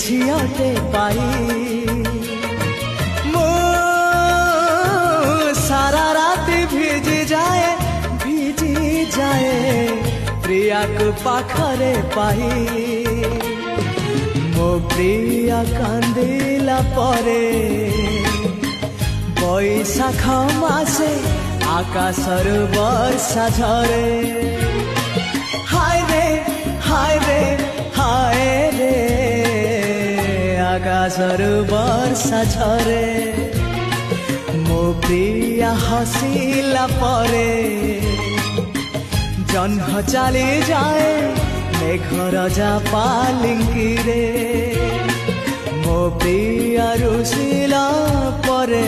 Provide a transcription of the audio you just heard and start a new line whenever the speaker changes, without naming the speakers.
ঝিଅଟେ ପାଇ ମୁଁ ସାରା ରାତି ଭିଜି ଯାଏ ପ୍ରିୟାକୁ ପାଖରେ ପାଇ ମୋ ପ୍ରିୟା କାନ୍ଦିଲା ପରେ ବୈଶାଖ ମାସେ ଆକାଶରୁ ବର୍ଷା ଝରେ ହାୟ ରେ ହାୟ ରେ ହାୟ ରେ ଆକାଶରୁ ବର୍ଷା ଝରେ ମୋ ପ୍ରିୟା ହସିଲା ପରେ ଜହ୍ନ ଚାଲି ଯାଏ মেঘর যা পালিঙ্কিরে মো প্রিয়া রুষিলা পরে